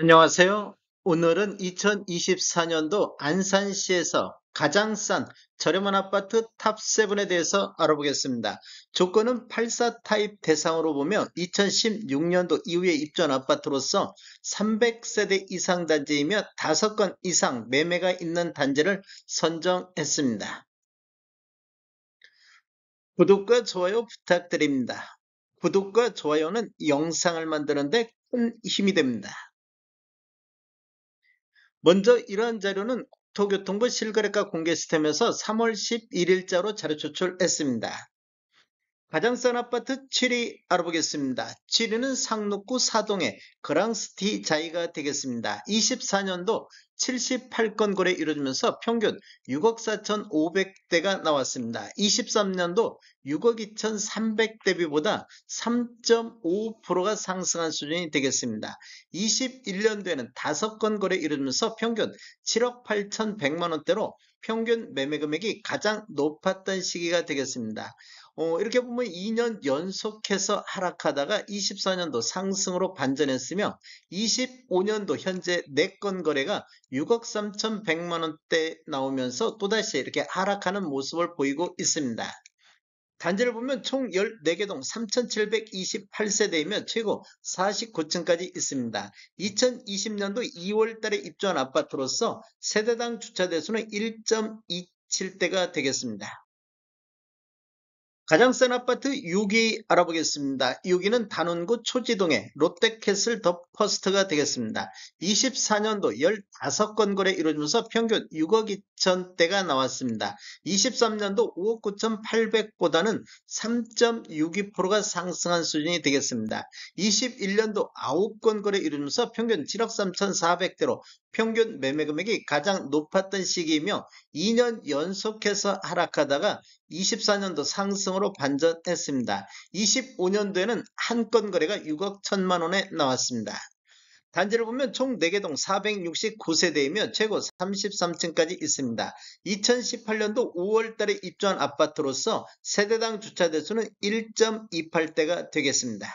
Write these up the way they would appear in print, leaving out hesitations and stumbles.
안녕하세요. 오늘은 2024년도 안산시에서 가장 싼 저렴한 아파트 탑7에 대해서 알아보겠습니다. 조건은 84 타입 대상으로 보며 2016년도 이후에 입주한 아파트로서 300세대 이상 단지이며 5건 이상 매매가 있는 단지를 선정했습니다. 구독과 좋아요 부탁드립니다. 구독과 좋아요는 영상을 만드는데 큰 힘이 됩니다. 먼저 이러한 자료는 국토교통부 실거래가 공개 시스템에서 3월 11일자로 자료 제출했습니다. 가장 싼 아파트 7위 알아보겠습니다. 7위는 상록구 사동의 그랑스티 자이가 되겠습니다. 24년도 78건 거래 이루어지면서 평균 6억 4,500대가 나왔습니다. 23년도 6억 2,300 대비보다 3.5%가 상승한 수준이 되겠습니다. 21년도에는 5건 거래 이루어지면서 평균 7억 8,100만 원대로 평균 매매 금액이 가장 높았던 시기가 되겠습니다. 이렇게 보면 2년 연속해서 하락하다가 24년도 상승으로 반전했으며 25년도 현재 4건 거래가 6억 3,100만 원대 나오면서 또다시 이렇게 하락하는 모습을 보이고 있습니다. 단지를 보면 총 14개 동 3,728세대이며 최고 49층까지 있습니다. 2020년도 2월 달에 입주한 아파트로서 세대당 주차 대수는 1.27대가 되겠습니다. 가장 싼 아파트 6위 알아보겠습니다. 6위는 단원구 초지동의 롯데캐슬 더 퍼스트가 되겠습니다. 24년도 15건 거래 이루어지면서 평균 6억 2천대가 나왔습니다. 23년도 5억 9,800보다는 3.62%가 상승한 수준이 되겠습니다. 21년도 9건 거래 이루어지면서 평균 7억 3,400대로 평균 매매 금액이 가장 높았던 시기이며 2년 연속해서 하락하다가 24년도 상승으로 반전했습니다. 25년도에는 한 건 거래가 6억 1천만 원에 나왔습니다. 단지를 보면 총 4개 동 469세대이며 최고 33층까지 있습니다. 2018년도 5월 달에 입주한 아파트로서 세대당 주차 대수는 1.28대가 되겠습니다.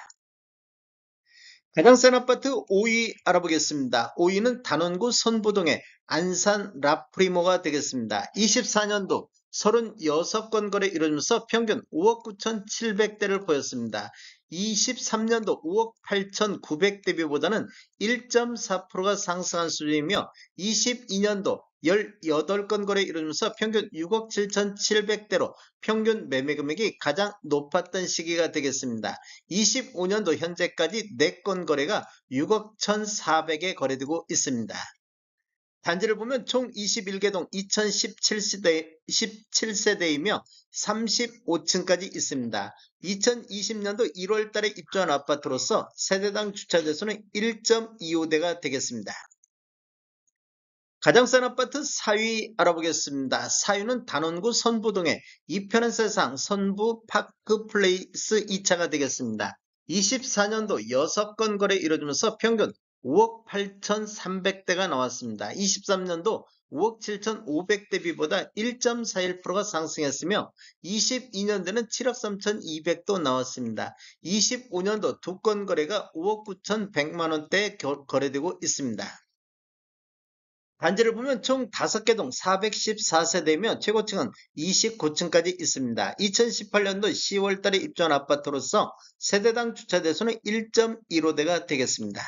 가장 싼 아파트 5위 알아보겠습니다. 5위는 단원구 선부동의 안산 라프리모가 되겠습니다. 24년도 36건 거래 이루어지면서 평균 5억 9,700대를 보였습니다. 23년도 5억 8,900 대비보다는 1.4%가 상승한 수준이며 22년도 18건 거래 이루어지면서 평균 6억 7,700대로 평균 매매 금액이 가장 높았던 시기가 되겠습니다. 25년도 현재까지 4건 거래가 6억 1,400에 거래되고 있습니다. 단지를 보면 총 21개 동 2017세대이며 35층까지 있습니다. 2020년도 1월 달에 입주한 아파트로서 세대당 주차 대수는 1.25대가 되겠습니다. 가장 싼 아파트 4위 알아보겠습니다. 4위는 단원구 선부동의 이편한 세상 선부 파크플레이스 2차가 되겠습니다. 24년도 6건 거래 이루어지면서 평균 5억 8,300대가 나왔습니다. 23년도 5억 7,500 대비보다 1.41%가 상승했으며 22년도에는 7억 3,200도 나왔습니다. 25년도 2건 거래가 5억 9,100만 원대에 거래되고 있습니다. 단지를 보면 총 5개 동 414세대이며 최고층은 29층까지 있습니다. 2018년도 10월 달에 입주한 아파트로서 세대당 주차 대수는 1.15대가 되겠습니다.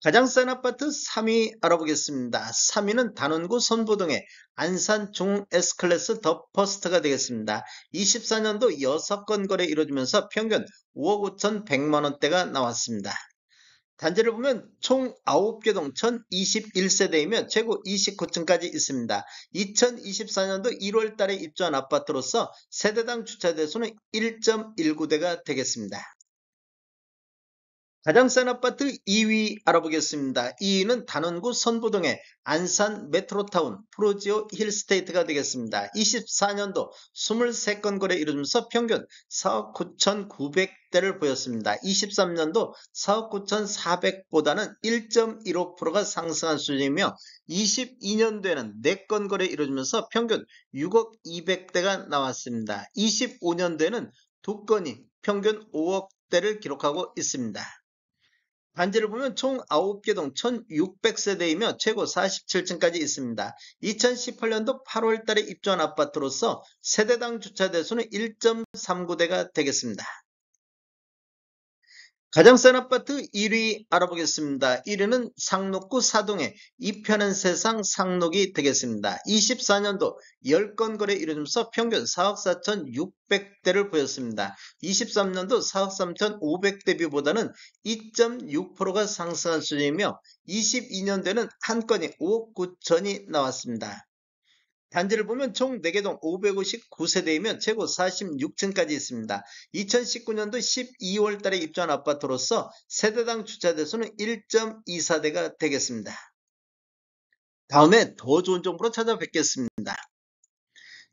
가장 싼 아파트 3위 알아보겠습니다. 3위는 단원구 선부동의 안산 중 S클래스 더 퍼스트가 되겠습니다. 24년도 6건 거래 이루어지면서 평균 5억 5,100만 원대가 나왔습니다. 단지를 보면 총 9개 동 1021세대이며 최고 29층까지 있습니다. 2024년도 1월 달에 입주한 아파트로서 세대당 주차 대수는 1.19대가 되겠습니다. 가장 싼 아파트 2위 알아보겠습니다. 2위는 단원구 선부동의 안산 메트로타운 프로지오 힐스테이트가 되겠습니다. 24년도 23건 거래 이루면서 평균 4억 9,900대를 보였습니다. 23년도 4억 9,400보다는 1.15%가 상승한 수준이며 22년도에는 4건 거래 이루어지면서 평균 6억 200대가 나왔습니다. 25년도에는 2건이 평균 5억대를 기록하고 있습니다. 단지를 보면 총 9개 동 1600세대이며 최고 47층까지 있습니다. 2018년도 8월 달에 입주한 아파트로서 세대당 주차 대수는 1.39대가 되겠습니다. 가장 싼 아파트 1위 알아보겠습니다. 1위는 상록구 사동의 이편한 세상 상록이 되겠습니다. 24년도 10건 거래 이루어지면서 평균 4억 4,600대를 보였습니다. 23년도 4억 3,500대비보다는 2.6%가 상승한 수준이며 22년도에는 한 건이 5억 9천이 나왔습니다. 단지를 보면 총 4개 동 559세대이며 최고 46층까지 있습니다. 2019년도 12월 달에 입주한 아파트로서 세대당 주차 대수는 1.24대가 되겠습니다. 다음에 더 좋은 정보로 찾아뵙겠습니다.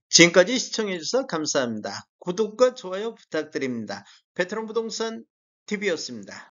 지금까지 시청해주셔서 감사합니다. 구독과 좋아요 부탁드립니다. 베테랑 부동산 TV였습니다.